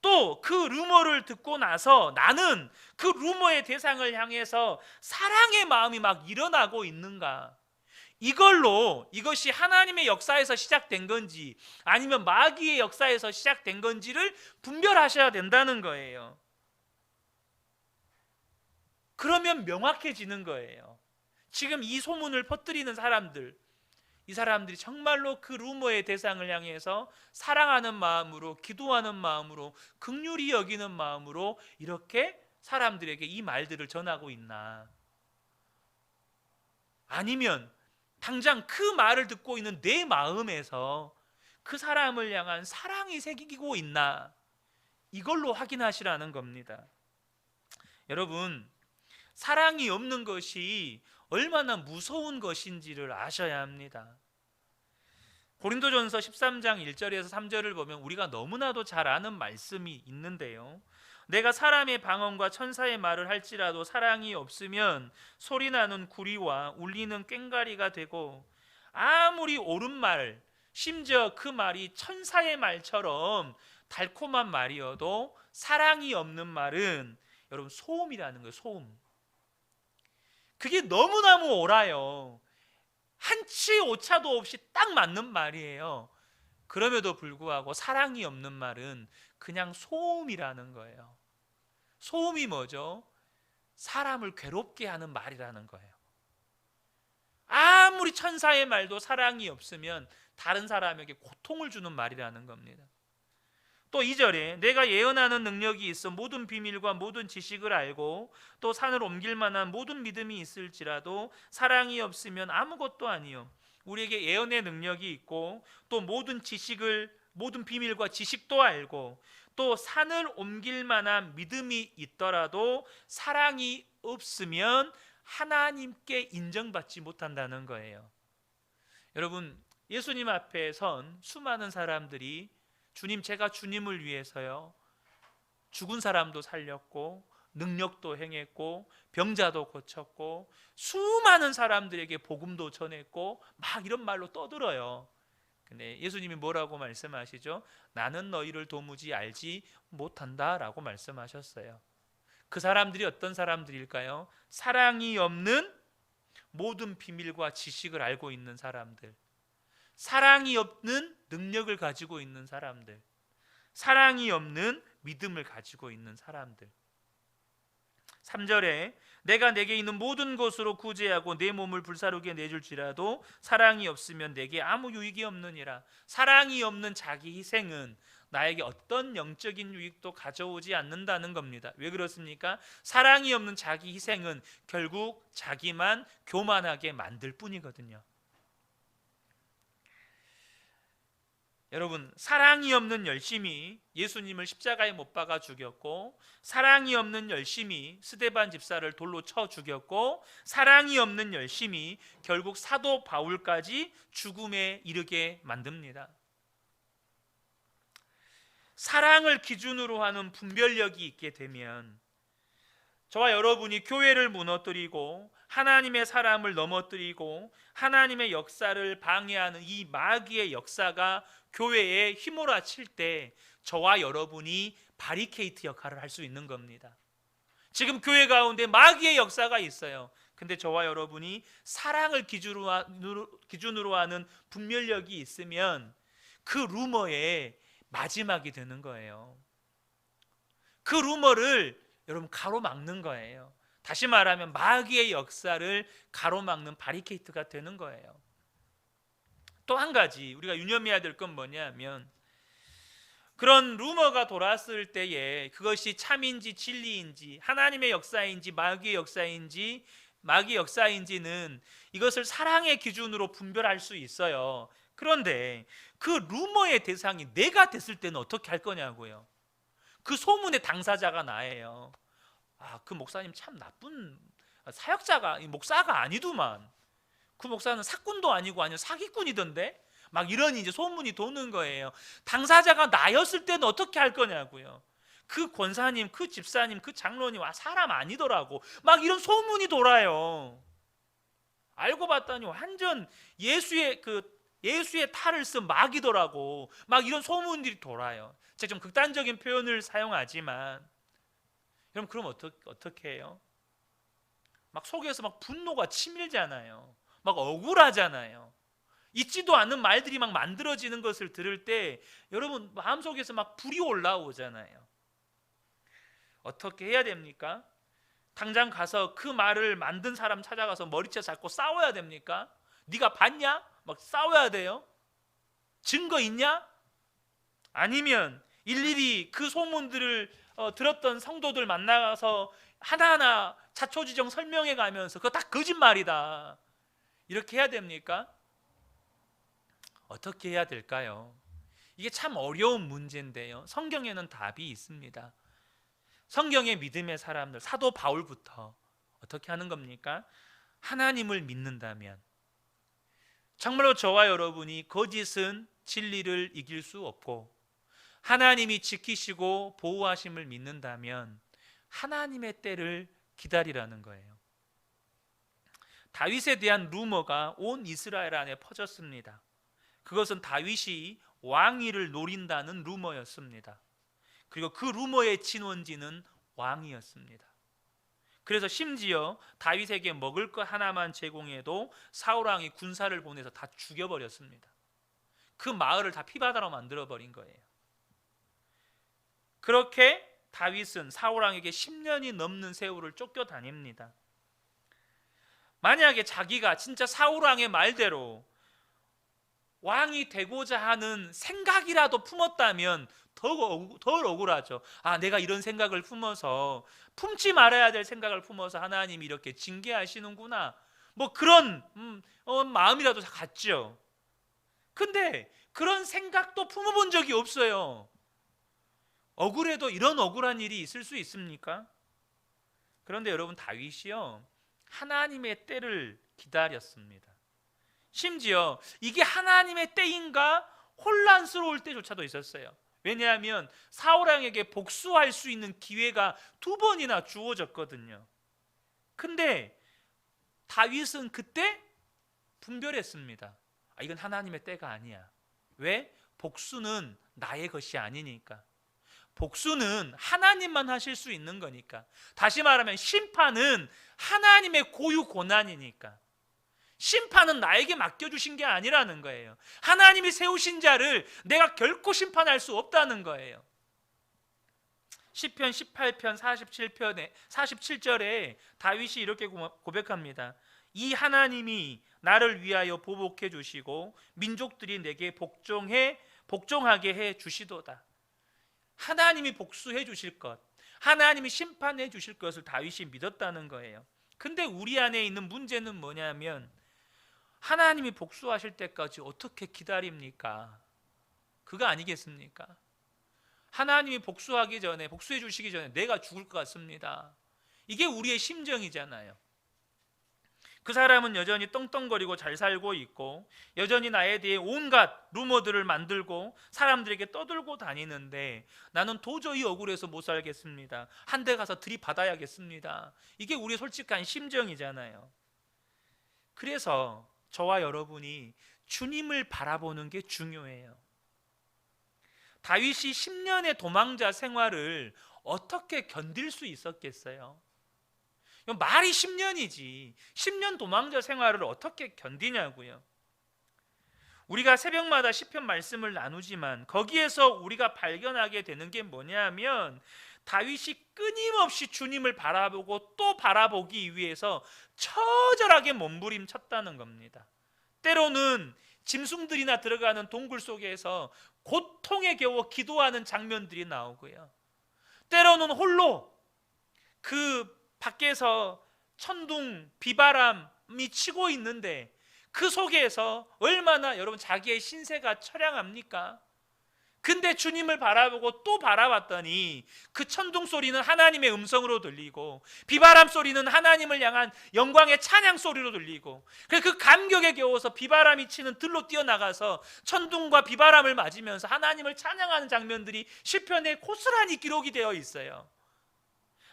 또 그 루머를 듣고 나서 나는 그 루머의 대상을 향해서 사랑의 마음이 막 일어나고 있는가? 이걸로 이것이 하나님의 역사에서 시작된 건지 아니면 마귀의 역사에서 시작된 건지를 분별하셔야 된다는 거예요. 그러면 명확해지는 거예요. 지금 이 소문을 퍼뜨리는 사람들, 이 사람들이 정말로 그 루머의 대상을 향해서 사랑하는 마음으로, 기도하는 마음으로, 긍휼히 여기는 마음으로 이렇게 사람들에게 이 말들을 전하고 있나? 아니면 당장 그 말을 듣고 있는 내 마음에서 그 사람을 향한 사랑이 새기고 있나? 이걸로 확인하시라는 겁니다. 여러분, 사랑이 없는 것이 얼마나 무서운 것인지를 아셔야 합니다. 고린도전서 13장 1절에서 3절을 보면 우리가 너무나도 잘 아는 말씀이 있는데요, 내가 사람의 방언과 천사의 말을 할지라도 사랑이 없으면 소리나는 구리와 울리는 꽹과리가 되고, 아무리 옳은 말, 심지어 그 말이 천사의 말처럼 달콤한 말이어도 사랑이 없는 말은 여러분 소음이라는 거예요. 소음. 그게 너무너무 옳아요. 한치 오차도 없이 딱 맞는 말이에요. 그럼에도 불구하고 사랑이 없는 말은 그냥 소음이라는 거예요. 소음이 뭐죠? 사람을 괴롭게 하는 말이라는 거예요. 아무리 천사의 말도 사랑이 없으면 다른 사람에게 고통을 주는 말이라는 겁니다. 또 2절에 내가 예언하는 능력이 있어 모든 비밀과 모든 지식을 알고 또 산을 옮길 만한 모든 믿음이 있을지라도 사랑이 없으면 아무것도 아니요. 우리에게 예언의 능력이 있고 또 모든 비밀과 지식도 알고 또 산을 옮길 만한 믿음이 있더라도 사랑이 없으면 하나님께 인정받지 못한다는 거예요. 여러분, 예수님 앞에 선 수많은 사람들이 주님, 제가 주님을 위해서요 죽은 사람도 살렸고 능력도 행했고 병자도 고쳤고 수많은 사람들에게 복음도 전했고 막 이런 말로 떠들어요. 근데 예수님이 뭐라고 말씀하시죠? 나는 너희를 도무지 알지 못한다 라고 말씀하셨어요. 그 사람들이 어떤 사람들일까요? 사랑이 없는 모든 비밀과 지식을 알고 있는 사람들, 사랑이 없는 능력을 가지고 있는 사람들, 사랑이 없는 믿음을 가지고 있는 사람들. 3절에 내가 내게 있는 모든 것으로 구제하고 내 몸을 불사르게 내줄지라도 사랑이 없으면 내게 아무 유익이 없느니라. 사랑이 없는 자기 희생은 나에게 어떤 영적인 유익도 가져오지 않는다는 겁니다. 왜 그렇습니까? 사랑이 없는 자기 희생은 결국 자기만 교만하게 만들 뿐이거든요. 여러분, 사랑이 없는 열심이 예수님을 십자가에 못 박아 죽였고, 사랑이 없는 열심이 스데반 집사를 돌로 쳐 죽였고, 사랑이 없는 열심이 결국 사도 바울까지 죽음에 이르게 만듭니다. 사랑을 기준으로 하는 분별력이 있게 되면 저와 여러분이 교회를 무너뜨리고 하나님의 사람을 넘어뜨리고 하나님의 역사를 방해하는 이 마귀의 역사가 교회에 휘몰아칠 때 저와 여러분이 바리케이트 역할을 할 수 있는 겁니다. 지금 교회 가운데 마귀의 역사가 있어요. 근데 저와 여러분이 사랑을 기준으로 하는 분별력이 있으면 그 루머의 마지막이 되는 거예요. 그 루머를 여러분 가로막는 거예요. 다시 말하면 마귀의 역사를 가로막는 바리케이트가 되는 거예요. 또 한 가지 우리가 유념해야 될 건 뭐냐면, 그런 루머가 돌았을 때에 그것이 참인지 진리인지 하나님의 역사인지 마귀의 역사인지는 이것을 사랑의 기준으로 분별할 수 있어요. 그런데 그 루머의 대상이 내가 됐을 때는 어떻게 할 거냐고요. 그 소문의 당사자가 나예요. 그 목사님 참 나쁜 사역자가, 목사가 아니더만. 그 목사는 사꾼도 아니고 아니면 사기꾼이던데? 막 이런 이제 소문이 도는 거예요. 당사자가 나였을 때는 어떻게 할 거냐고요. 그 권사님, 그 집사님, 그 장로님 사람 아니더라고. 막 이런 소문이 돌아요. 알고 봤더니 완전 예수의 탈을 쓴 마귀더라고. 막 이런 소문들이 돌아요. 제가 좀 극단적인 표현을 사용하지만, 여러분 그럼 어떻게 해요? 막 속에서 막 분노가 치밀잖아요. 막 억울하잖아요. 있지도 않은 말들이 막 만들어지는 것을 들을 때 여러분 마음속에서 막 불이 올라오잖아요. 어떻게 해야 됩니까? 당장 가서 그 말을 만든 사람 찾아가서 머리채 잡고 싸워야 됩니까? 네가 봤냐? 막 싸워야 돼요? 증거 있냐? 아니면 일일이 그 소문들을 들었던 성도들 만나서 하나하나 자초지종 설명해 가면서 그거 다 거짓말이다, 이렇게 해야 됩니까? 어떻게 해야 될까요? 이게 참 어려운 문제인데요, 성경에는 답이 있습니다. 성경의 믿음의 사람들, 사도 바울부터 어떻게 하는 겁니까? 하나님을 믿는다면, 정말로 저와 여러분이 거짓은 진리를 이길 수 없고 하나님이 지키시고 보호하심을 믿는다면 하나님의 때를 기다리라는 거예요. 다윗에 대한 루머가 온 이스라엘 안에 퍼졌습니다. 그것은 다윗이 왕위를 노린다는 루머였습니다. 그리고 그 루머의 진원지는 왕이었습니다. 그래서 심지어 다윗에게 먹을 것 하나만 제공해도 사울왕이 군사를 보내서 다 죽여버렸습니다. 그 마을을 다 피바다로 만들어버린 거예요. 그렇게 다윗은 사울왕에게 10년이 넘는 세월을 쫓겨다닙니다. 만약에 자기가 진짜 사울왕의 말대로 왕이 되고자 하는 생각이라도 품었다면 덜 억울하죠. 아, 내가 이런 생각을 품어서, 품지 말아야 될 생각을 품어서 하나님이 이렇게 징계하시는구나, 뭐 그런 마음이라도 갖죠. 근데 그런 생각도 품어본 적이 없어요. 억울해도 이런 억울한 일이 있을 수 있습니까? 그런데 여러분, 다윗이요, 하나님의 때를 기다렸습니다. 심지어 이게 하나님의 때인가 혼란스러울 때조차도 있었어요. 왜냐하면 사울왕에게 복수할 수 있는 기회가 2번이나 주어졌거든요. 근데 다윗은 그때 분별했습니다. 아, 이건 하나님의 때가 아니야. 왜? 복수는 나의 것이 아니니까. 복수는 하나님만 하실 수 있는 거니까. 다시 말하면 심판은 하나님의 고유 권한이니까. 심판은 나에게 맡겨주신 게 아니라는 거예요. 하나님이 세우신 자를 내가 결코 심판할 수 없다는 거예요. 시편 18편 47절에 다윗이 이렇게 고백합니다. 이 하나님이 나를 위하여 보복해 주시고 민족들이 내게 복종하게 해 주시도다. 하나님이 복수해 주실 것, 하나님이 심판해 주실 것을 다윗이 믿었다는 거예요. 근데 우리 안에 있는 문제는 뭐냐면, 하나님이 복수하실 때까지 어떻게 기다립니까? 그거 아니겠습니까? 하나님이 복수해 주시기 전에 내가 죽을 것 같습니다. 이게 우리의 심정이잖아요. 그 사람은 여전히 떵떵거리고 잘 살고 있고 여전히 나에 대해 온갖 루머들을 만들고 사람들에게 떠들고 다니는데, 나는 도저히 억울해서 못 살겠습니다. 한 대 가서 들이받아야겠습니다. 이게 우리의 솔직한 심정이잖아요. 그래서 저와 여러분이 주님을 바라보는 게 중요해요. 다윗이 10년의 도망자 생활을 어떻게 견딜 수 있었겠어요? 말이 10년이지 10년 도망자 생활을 어떻게 견디냐고요. 우리가 새벽마다 시편 말씀을 나누지만 거기에서 우리가 발견하게 되는 게 뭐냐면, 다윗이 끊임없이 주님을 바라보고 또 바라보기 위해서 처절하게 몸부림쳤다는 겁니다. 때로는 짐승들이나 들어가는 동굴 속에서 고통에 겨워 기도하는 장면들이 나오고요. 때로는 홀로 그 밖에서 천둥, 비바람이 치고 있는데 그 속에서 얼마나 여러분 자기의 신세가 처량합니까? 근데 주님을 바라보고 또 바라봤더니 그 천둥 소리는 하나님의 음성으로 들리고 비바람 소리는 하나님을 향한 영광의 찬양 소리로 들리고, 그 감격에 겨워서 비바람이 치는 들로 뛰어나가서 천둥과 비바람을 맞으면서 하나님을 찬양하는 장면들이 시편에 고스란히 기록이 되어 있어요.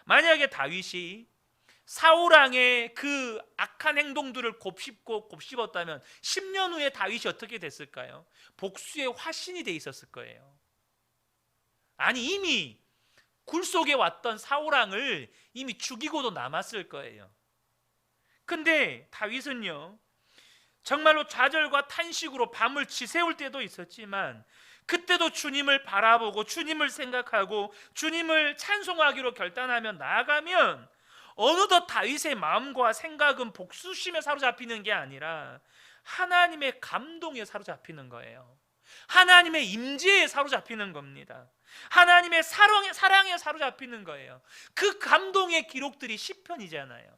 만약에 다윗이 사울왕의 그 악한 행동들을 곱씹었다면 10년 후에 다윗이 어떻게 됐을까요? 복수의 화신이 돼 있었을 거예요. 아니, 이미 굴 속에 왔던 사울왕을 이미 죽이고도 남았을 거예요. 근데 다윗은요, 정말로 좌절과 탄식으로 밤을 지새울 때도 있었지만 그때도 주님을 바라보고 주님을 생각하고 주님을 찬송하기로 결단하며 나아가면 어느덧 다윗의 마음과 생각은 복수심에 사로잡히는 게 아니라 하나님의 감동에 사로잡히는 거예요. 하나님의 임재에 사로잡히는 겁니다. 하나님의 사랑에 사로잡히는 거예요. 그 감동의 기록들이 시편이잖아요.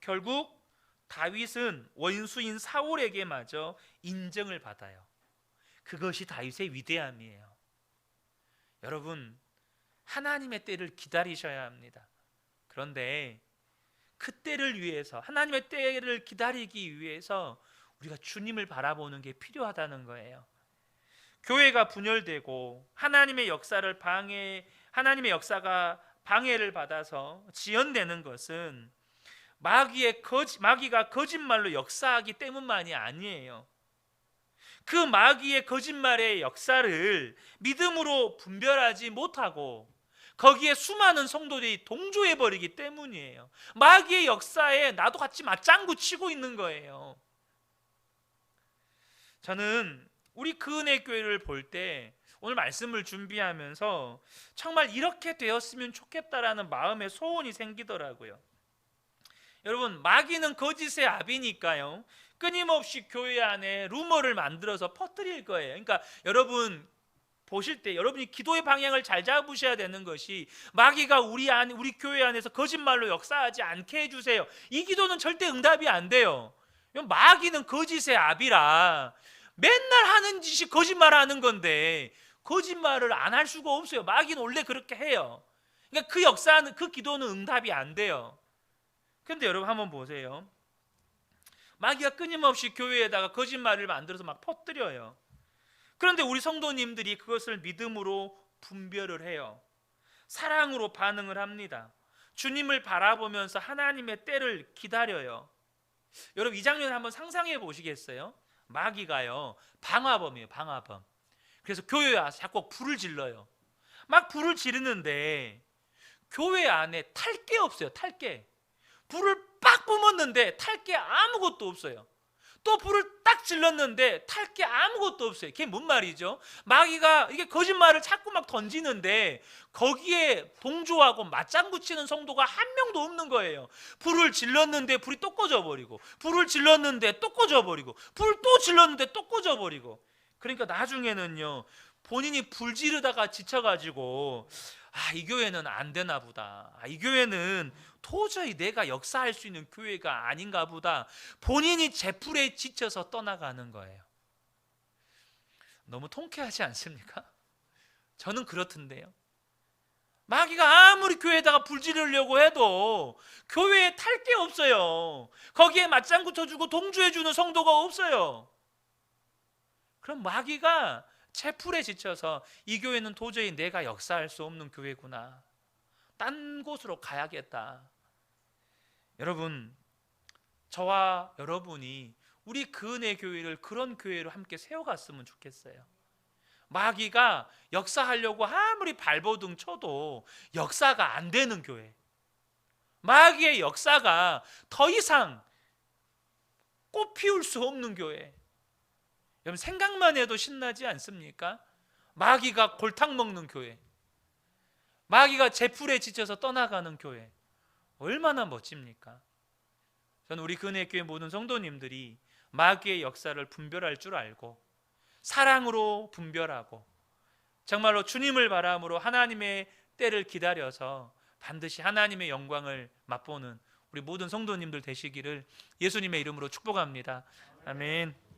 결국 다윗은 원수인 사울에게마저 인정을 받아요. 그것이 다윗의 위대함이에요. 여러분, 하나님의 때를 기다리셔야 합니다. 그런데 그 때를 위해서, 하나님의 때를 기다리기 위해서 우리가 주님을 바라보는 게 필요하다는 거예요. 교회가 분열되고 하나님의 역사가 방해를 받아서 지연되는 것은 마귀가 거짓말로 역사하기 때문만이 아니에요. 그 마귀의 거짓말의 역사를 믿음으로 분별하지 못하고 거기에 수많은 성도들이 동조해 버리기 때문이에요. 마귀의 역사에 나도 같이 맞장구 치고 있는 거예요. 저는 우리 그은혜 교회를 볼 때 오늘 말씀을 준비하면서 정말 이렇게 되었으면 좋겠다라는 마음의 소원이 생기더라고요. 여러분, 마귀는 거짓의 아비니까요, 끊임없이 교회 안에 루머를 만들어서 퍼뜨릴 거예요. 그러니까 여러분 보실 때 여러분이 기도의 방향을 잘 잡으셔야 되는 것이, 마귀가 우리 교회 안에서 거짓말로 역사하지 않게 해주세요, 이 기도는 절대 응답이 안 돼요. 마귀는 거짓의 아비라 맨날 하는 짓이 거짓말하는 건데 거짓말을 안 할 수가 없어요. 마귀는 원래 그렇게 해요. 그러니까 그 기도는 응답이 안 돼요. 그런데 여러분 한번 보세요. 마귀가 끊임없이 교회에다가 거짓말을 만들어서 막 퍼뜨려요. 그런데 우리 성도님들이 그것을 믿음으로 분별을 해요. 사랑으로 반응을 합니다. 주님을 바라보면서 하나님의 때를 기다려요. 여러분, 이 장면을 한번 상상해 보시겠어요? 마귀가요, 방화범이에요, 방화범. 그래서 교회에 와서 자꾸 불을 질러요. 막 불을 지르는데 교회 안에 탈 게 없어요. 탈 게. 불을 빡 뿜었는데 탈 게 아무것도 없어요. 또 불을 딱 질렀는데 탈 게 아무것도 없어요. 그게 뭔 말이죠? 마귀가 이게 거짓말을 자꾸 막 던지는데 거기에 동조하고 맞장구 치는 성도가 한 명도 없는 거예요. 불을 질렀는데 불이 또 꺼져버리고, 불을 질렀는데 또 꺼져버리고, 불 또 질렀는데 또 꺼져버리고. 그러니까 나중에는요, 본인이 불 지르다가 지쳐가지고 이 교회는 안 되나 보다, 이 교회는 도저히 내가 역사할 수 있는 교회가 아닌가 보다, 본인이 제풀에 지쳐서 떠나가는 거예요. 너무 통쾌하지 않습니까? 저는 그렇던데요. 마귀가 아무리 교회에다가 불 지르려고 해도 교회에 탈 게 없어요. 거기에 맞장구 쳐주고 동조해주는 성도가 없어요. 그럼 마귀가 채풀에 지쳐서 이 교회는 도저히 내가 역사할 수 없는 교회구나, 딴 곳으로 가야겠다. 여러분, 저와 여러분이 우리 그은혜 교회를 그런 교회로 함께 세워갔으면 좋겠어요. 마귀가 역사하려고 아무리 발버둥 쳐도 역사가 안 되는 교회, 마귀의 역사가 더 이상 꽃 피울 수 없는 교회. 여러분, 생각만 해도 신나지 않습니까? 마귀가 골탕 먹는 교회, 마귀가 제풀에 지쳐서 떠나가는 교회, 얼마나 멋집니까? 저는 우리 그은혜 교회 모든 성도님들이 마귀의 역사를 분별할 줄 알고 사랑으로 분별하고 정말로 주님을 바람으로 하나님의 때를 기다려서 반드시 하나님의 영광을 맛보는 우리 모든 성도님들 되시기를 예수님의 이름으로 축복합니다. 아멘.